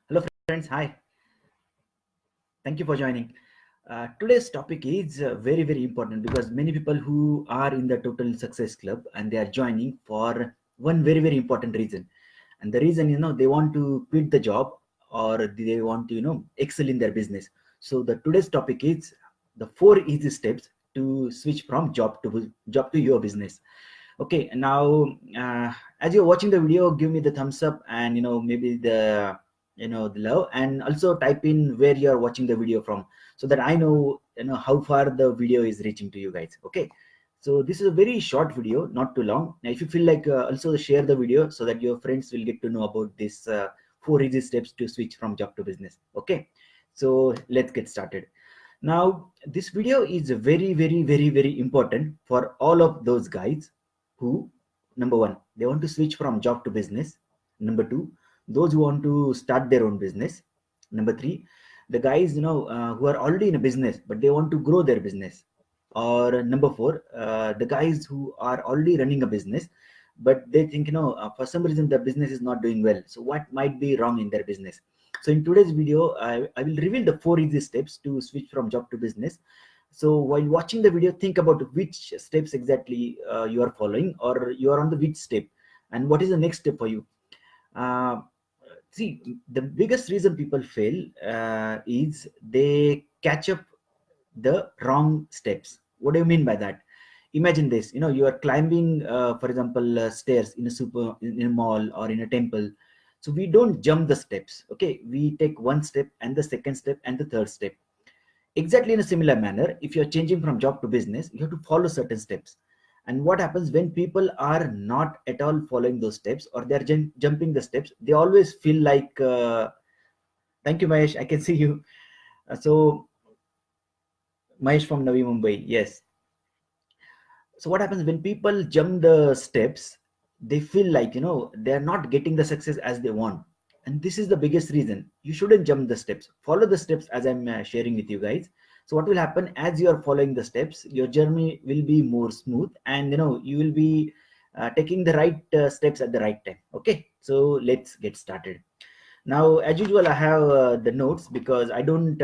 Hello, friends. Hi. Thank you for joining. Today's topic is very, very important because many people who are in the Total Success Club and they are joining for one very, very important reason. And the reason, they want to quit the job or they want to, excel in their business. So the today's topic is the 4 easy steps to switch from job to your business. Okay, now as you're watching the video, give me the thumbs up and maybe the love, and also type in where you are watching the video from so that I know how far the video is reaching to you guys. Okay, so this is a very short video, not too long. Now if you feel like, also share the video so that your friends will get to know about this 4 easy steps to switch from job to business. Okay, so let's get started. Now this video is very, very, very, very important for all of those guys who, number one, they want to switch from job to business. Number two, those who want to start their own business. Number three, the guys who are already in a business but they want to grow their business. Or number four, the guys who are already running a business but they think for some reason the business is not doing well, so what might be wrong in their business. So in today's video, I will reveal the 4 easy steps to switch from job to business. So while watching the video, think about which steps exactly you are following, or you are on the which step, and what is the next step for you. uh, See, the biggest reason people fail is they catch up the wrong steps. What do you mean by that? Imagine this, you are climbing, for example, stairs in a mall or in a temple. So we don't jump the steps. Okay, we take one step and the second step and the third step. Exactly in a similar manner, if you're changing from job to business, you have to follow certain steps. And what happens when people are not at all following those steps, or they're jumping the steps, they always feel like, thank you, Mahesh, I can see you. So Mahesh from Navi Mumbai, yes. So what happens when people jump the steps, they feel like they're not getting the success as they want. And this is the biggest reason. You shouldn't jump the steps, follow the steps as I'm sharing with you guys. So what will happen, as you are following the steps, your journey will be more smooth, and you will be taking the right steps at the right time. Okay, so let's get started. Now, as usual, I have the notes because I don't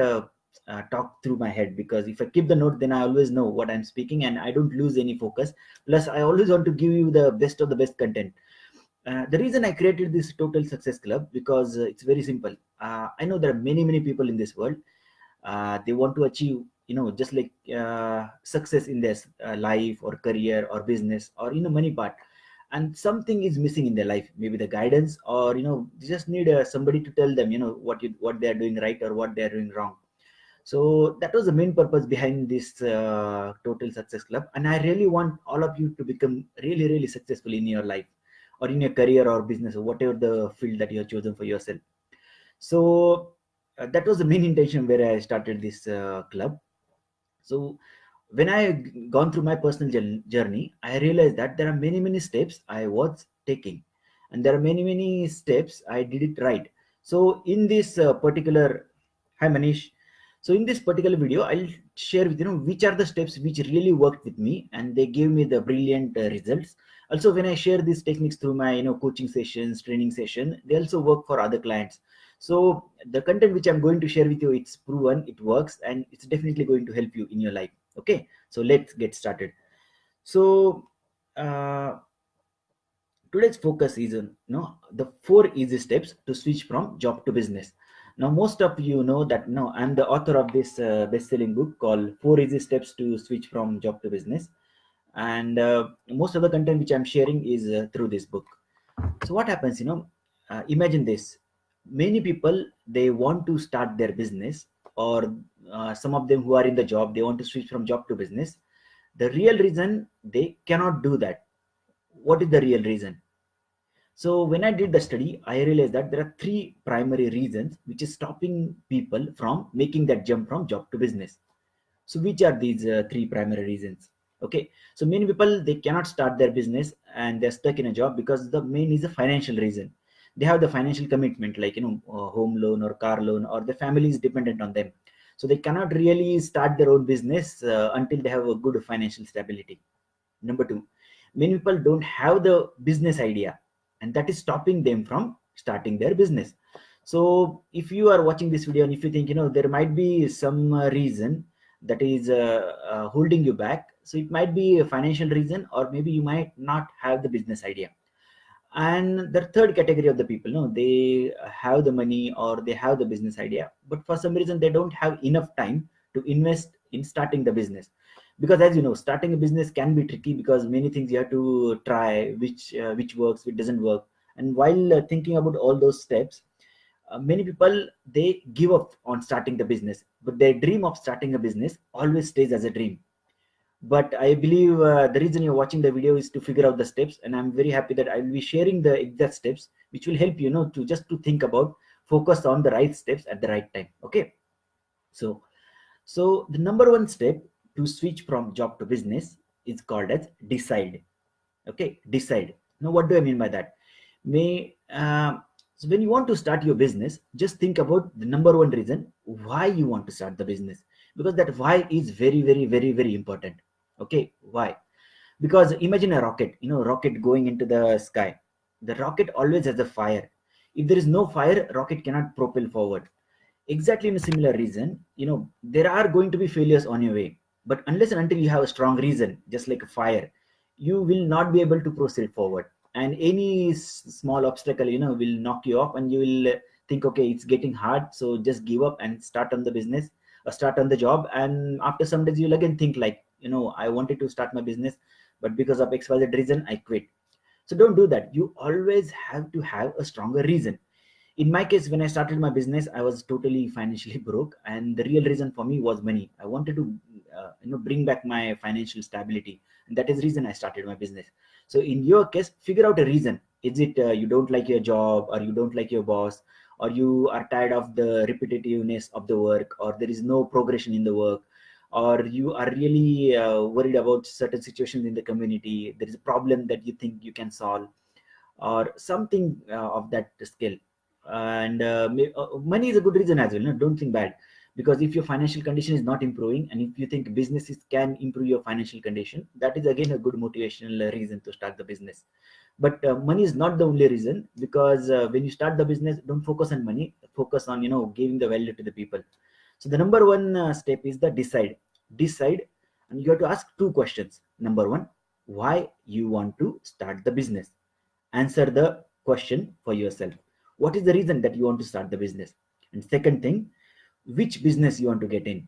talk through my head, because if I keep the note, then I always know what I'm speaking and I don't lose any focus. Plus, I always want to give you the best of the best content. The reason I created this Total Success Club, because it's very simple. I know there are many, many people in this world. They want to achieve, just like success in their life or career or business or money part, and something is missing in their life, maybe the guidance, or they just need somebody to tell them what they are doing right or what they are doing wrong. So that was the main purpose behind this Total Success Club, and I really want all of you to become really, really successful in your life, or in your career or business, or whatever the field that you have chosen for yourself. So that was the main intention where I started this club. So when I gone through my personal journey, I realized that there are many, many steps I was taking, and there are many, many steps I did it right. So in this particular, hi Manish. So in this particular video, I'll share with which are the steps which really worked with me, and they gave me the brilliant results. Also, when I share these techniques through my coaching sessions, training session, they also work for other clients. So the content which I'm going to share with you, it's proven, it works, and it's definitely going to help you in your life. Okay, so let's get started. So uh, today's focus is on the 4 easy steps to switch from job to business. Now most of you know that I'm the author of this best-selling book called 4 Easy Steps to Switch from Job to Business, and most of the content which I'm sharing is through this book. So what happens, imagine this. Many people, they want to start their business, or some of them who are in the job, they want to switch from job to business. The real reason they cannot do that, what is the real reason? So when I did the study, I realized that there are three primary reasons which is stopping people from making that jump from job to business. So which are these three primary reasons? Okay, so many people, they cannot start their business and they're stuck in a job because the main is a financial reason. They have the financial commitment, like home loan or car loan, or the family is dependent on them. So they cannot really start their own business until they have a good financial stability. Number two, many people don't have the business idea, and that is stopping them from starting their business. So if you are watching this video and if you think, there might be some reason that is holding you back, so it might be a financial reason, or maybe you might not have the business idea. And the third category of the people, no, they have the money or they have the business idea, but for some reason they don't have enough time to invest in starting the business. Because as you know, starting a business can be tricky, because many things you have to try, which works, which doesn't work. And while thinking about all those steps, many people, they give up on starting the business, but their dream of starting a business always stays as a dream. But I believe the reason you're watching the video is to figure out the steps, and I'm very happy that I will be sharing the exact steps which will help to just to think about, focus on the right steps at the right time. Okay. So so the number one step to switch from job to business is called as decide. Okay, decide. Now what do I mean by that? May So when you want to start your business, just think about the number one reason why you want to start the business, because that why is very very very very important. Okay, why? Because imagine a rocket, rocket going into the sky. The rocket always has a fire. If there is no fire, rocket cannot propel forward. Exactly in a similar reason, there are going to be failures on your way, but unless and until you have a strong reason, just like a fire, you will not be able to proceed forward. And any small obstacle, will knock you off, and you will think, okay, it's getting hard, so just give up and start on the business or start on the job. And after some days you'll again think like, I wanted to start my business, but because of XYZ reason I quit. So don't do that. You always have to have a stronger reason. In my case, when I started my business, I was totally financially broke, and the real reason for me was money. I wanted to bring back my financial stability, and that is the reason I started my business. So in your case, figure out a reason. Is it you don't like your job, or you don't like your boss, or you are tired of the repetitiveness of the work, or there is no progression in the work, or you are really worried about certain situations in the community, there is a problem that you think you can solve, or something of that scale. And money is a good reason as well, no? Don't think bad. Because if your financial condition is not improving, and if you think businesses can improve your financial condition, that is again a good motivational reason to start the business. But money is not the only reason, because when you start the business, don't focus on money, focus on giving the value to the people. So the number one step is the decide. And you have to ask two questions. Number one, why you want to start the business. Answer the question for yourself. What is the reason that you want to start the business? And second thing, which business you want to get in.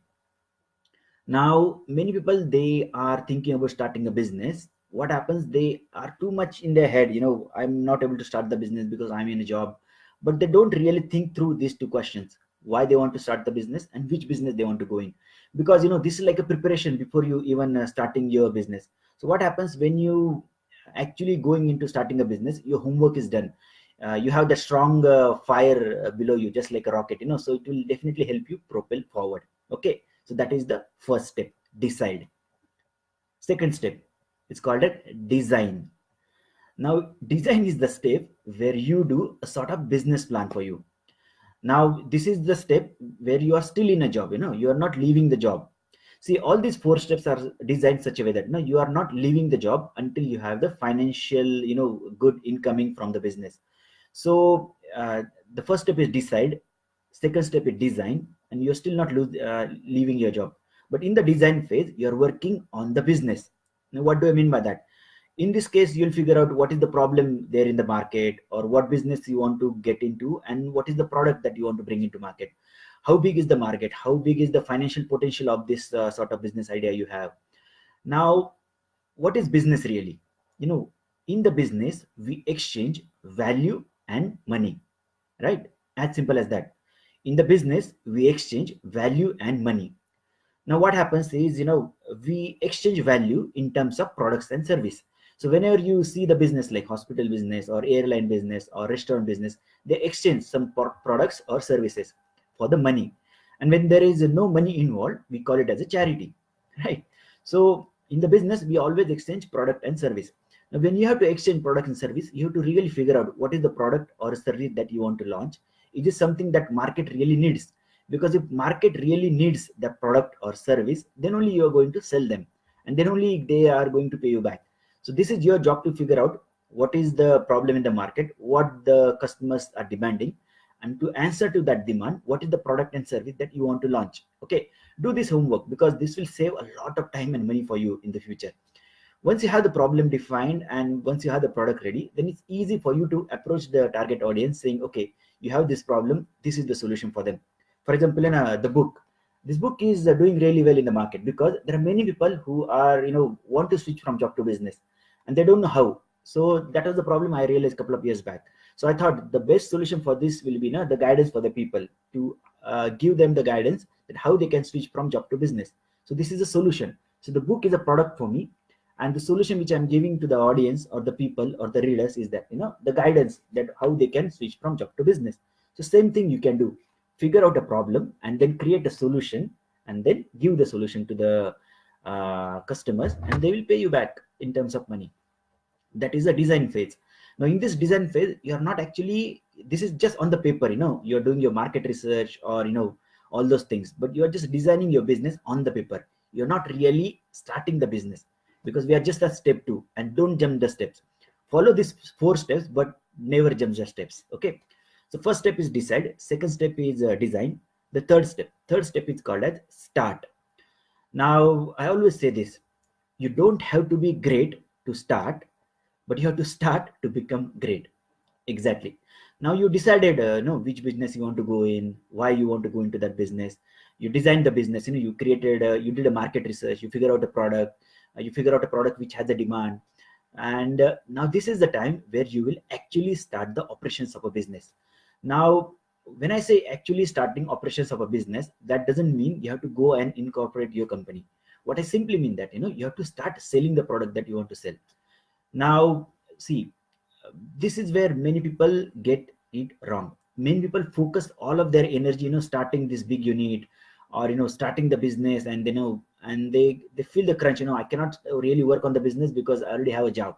Now many people, they are thinking about starting a business. What happens, they are too much in their head, I'm not able to start the business because I'm in a job. But they don't really think through these two questions: why they want to start the business and which business they want to go in. Because this is like a preparation before you even starting your business. So what happens when you actually going into starting a business, your homework is done. You have the strong fire below you, just like a rocket, so it will definitely help you propel forward. Okay, so that is the first step, decide. Second step, it's called a design. Now design is the step where you do a sort of business plan for you. Now this is the step where you are still in a job, you are not leaving the job. See, all these four steps are designed such a way that you are not leaving the job until you have the financial, good incoming from the business. So the first step is decide, second step is design, and you're still not leaving your job. But in the design phase, you're working on the business. Now what do I mean by that? In this case, you'll figure out what is the problem there in the market, or what business you want to get into, and what is the product that you want to bring into market. How big is the market? How big is the financial potential of this sort of business idea you have? Now what is business really? you know in the business, we exchange value and money, right? As simple as that. In the business, we exchange value and money. Now what happens is, we exchange value in terms of products and service. So whenever you see the business like hospital business or airline business or restaurant business, they exchange some products or services for the money. And when there is no money involved, we call it as a charity, right? So in the business, we always exchange product and service. Now when you have to exchange product and service, you have to really figure out what is the product or service that you want to launch. It is something that market really needs. Because if market really needs the product or service, then only you are going to sell them, and then only they are going to pay you back. So this is your job to figure out what is the problem in the market, what the customers are demanding, and to answer to that demand, what is the product and service that you want to launch. Okay, do this homework, because this will save a lot of time and money for you in the future. Once you have the problem defined and once you have the product ready, then it's easy for you to approach the target audience saying, okay, you have this problem, this is the solution for them. For example, in the book, this book is doing really well in the market because there are many people who are, want to switch from job to business, and they don't know how. So that was the problem I realized a couple of years back. So I thought the best solution for this will be, the guidance for the people, to give them the guidance that how they can switch from job to business. So this is a solution. So the book is a product for me, and the solution which I'm giving to the audience or the people or the readers is that, the guidance that how they can switch from job to business. So same thing you can do, figure out a problem and then create a solution, and then give the solution to the customers, and they will pay you back in terms of money. That is the design phase. Now in this design phase, you are not actually, this is just on the paper, you're doing your market research or all those things, but you are just designing your business on the paper. You're not really starting the business, because we are just at step 2, and don't jump the steps. Follow these 4 steps, but never jump the steps. Okay, so first step is decide, second step is design, the third step is called as start. Now I always say this, you don't have to be great to start, but you have to start to become great. Exactly. Now you decided which business you want to go in, why you want to go into that business. You designed the business, you created you did a market research, you figure out a product, you figure out a product which has a demand, and now this is the time where you will actually start the operations of a business. Now when I say actually starting operations of a business, that doesn't mean you have to go and incorporate your company. What I simply mean that, you have to start selling the product that you want to sell. Now see, this is where many people get it wrong. Many people focus all of their energy, starting this big unit, or starting the business, and and they feel the crunch, I cannot really work on the business because I already have a job.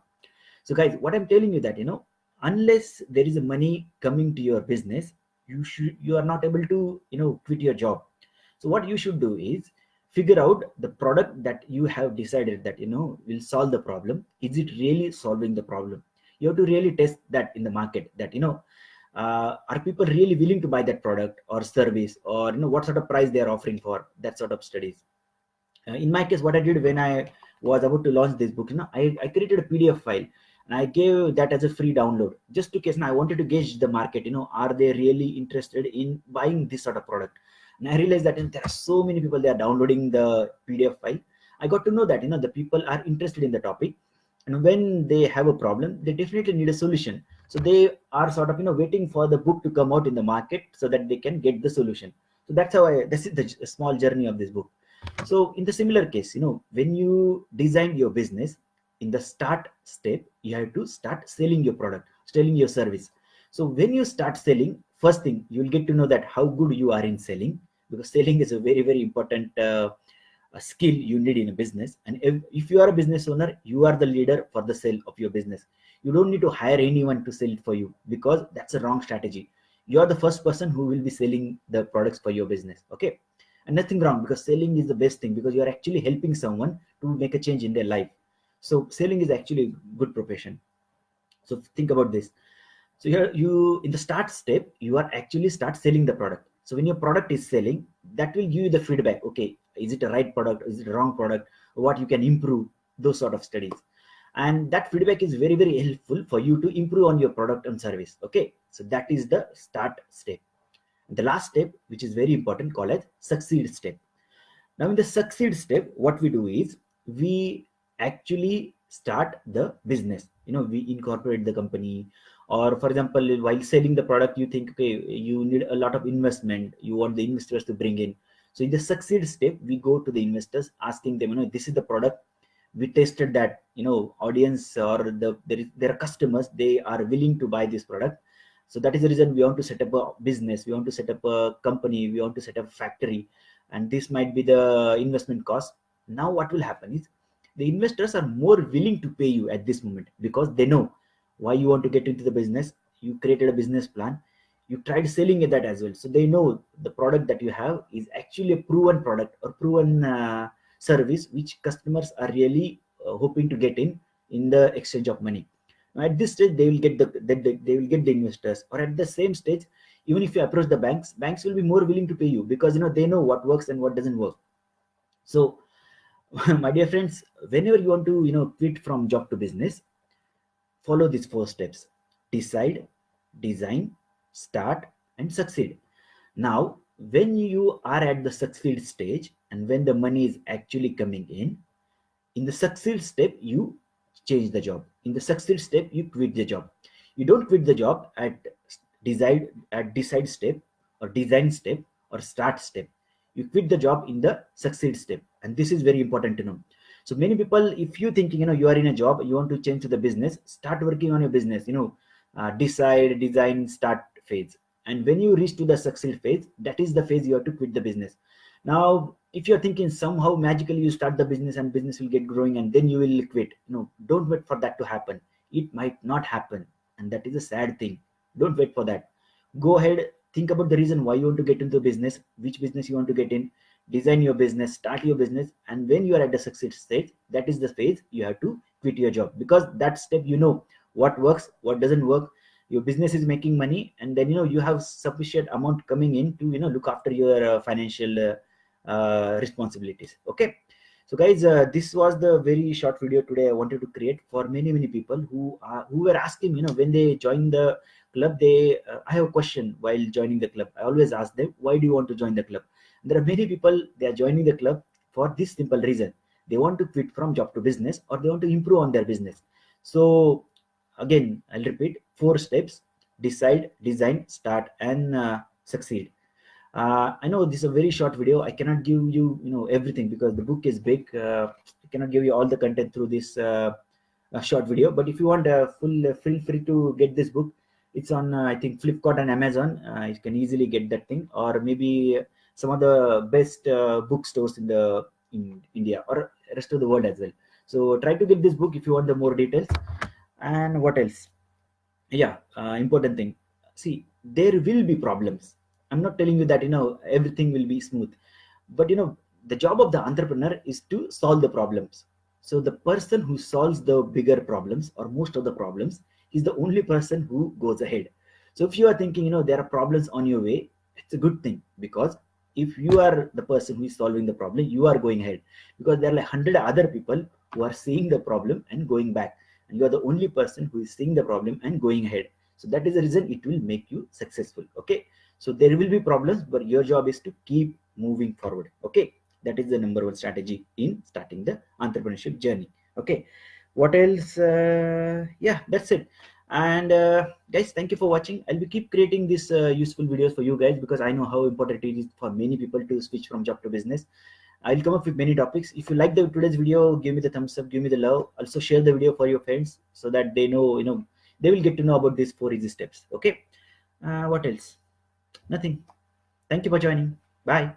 So guys, what I'm telling you that, unless there is a money coming to your business, you are not able to quit your job. So what you should do is figure out the product that you have decided that will solve the problem. Is it really solving the problem? You have to really test that in the market, that are people really willing to buy that product or service, or what sort of price they are offering for that sort of studies. In my case, what I did when I was about to launch this book, I created a PDF file, and I gave that as a free download, just to case I wanted to gauge the market, are they really interested in buying this sort of product. And I realized that there are so many people, they are downloading the PDF file. I got to know that the people are interested in the topic, and when they have a problem, they definitely need a solution. So they are sort of waiting for the book to come out in the market so that they can get the solution. So that's how this is the small journey of this book. So in the similar case, when you design your business, in the start step, you have to start selling your product, selling your service. So when you start selling, first thing, you will get to know that how good you are in selling, because selling is a very, very important a skill you need in a business. And if you are a business owner, you are the leader for the sale of your business. You don't need to hire anyone to sell it for you, because that's a wrong strategy. You are the first person who will be selling the products for your business. Okay, and nothing wrong, because selling is the best thing, because you are actually helping someone to make a change in their life. So selling is actually a good profession. So think about this. So here, you in the start step, you are actually start selling the product. So when your product is selling, that will give you the feedback. Okay, is it a right product, is it a wrong product, what you can improve, those sort of studies. And that feedback is very, very helpful for you to improve on your product and service. Okay, so that is the start step. The last step, which is very important, called as succeed step. Now in the succeed step, what we do is we actually start the business. We incorporate the company, or for example, while selling the product, you think, okay, you need a lot of investment, you want the investors to bring in. So in the succeed step, we go to the investors asking them, this is the product, we tested that, audience, or there are customers, they are willing to buy this product. So that is the reason we want to set up a business, we want to set up a company, we want to set up a factory, and this might be the investment cost. Now what will happen is the investors are more willing to pay you at this moment, because they know why you want to get into the business. You created a business plan, you tried selling it that as well, so they know the product that you have is actually a proven product or proven service which customers are really hoping to get in the exchange of money. Now, at this stage, they will get they will get the investors, or at the same stage, Even if you approach the banks will be more willing to pay you, because they know what works and what doesn't work. So my dear friends, whenever you want to quit from job to business, follow these 4 steps: decide, design, start, and succeed. Now, when you are at the succeed stage and when the money is actually coming in the succeed step, you change the job. In the succeed step, you quit the job. You don't quit the job at decide step, or design step, or start step. You quit the job in the succeed step, and this is very important to know. So many people, if you thinking you are in a job, you want to change to the business, start working on your business. Decide, design, start phase. And when you reach to the succeed phase, that is the phase you have to quit the business. Now, if you're thinking somehow magically you start the business and business will get growing and then you will quit, no, don't wait for that to happen. It might not happen, and that is a sad thing. Don't wait for that. Go ahead, think about the reason why you want to get into business, which business you want to get in, design your business, start your business, and when you are at the success stage, that is the phase you have to quit your job, because that step what works, what doesn't work. Your business is making money, and then you have sufficient amount coming in to look after your financial responsibilities. Okay, so guys, this was the very short video today I wanted to create for many people who were asking, when they join the club, I have a question while joining the club. I always ask them, why do you want to join the club? And there are many people, they are joining the club for this simple reason: they want to quit from job to business, or they want to improve on their business. So again, I'll repeat: 4 steps: decide, design, start, and succeed. I know this is a very short video. I cannot give you, everything, because the book is big. I cannot give you all the content through this short video. But if you want feel free to get this book. It's on, I think, Flipkart and Amazon. You can easily get that thing, or maybe some of the best bookstores in India or rest of the world as well. So try to get this book if you want the more details. And what else? Yeah, important thing. See, there will be problems. I'm not telling you that everything will be smooth, but the job of the entrepreneur is to solve the problems. So the person who solves the bigger problems, or most of the problems, is the only person who goes ahead. So if you are thinking there are problems on your way, it's a good thing, because if you are the person who is solving the problem, you are going ahead, because there are like 100 other people who are seeing the problem and going back, and you are the only person who is seeing the problem and going ahead. So that is the reason it will make you successful. Okay, so there will be problems, but your job is to keep moving forward. Okay, that is the number one strategy in starting the entrepreneurship journey. Okay, what else? Yeah, that's it. And guys, thank you for watching. I'll be keep creating these useful videos for you guys, because I know how important it is for many people to switch from job to business. I'll come up with many topics. If you like the today's video, give me the thumbs up, give me the love. Also share the video for your friends, so that they know, they will get to know about these 4 easy steps. Okay, what else? Nothing. Thank you for joining. Bye.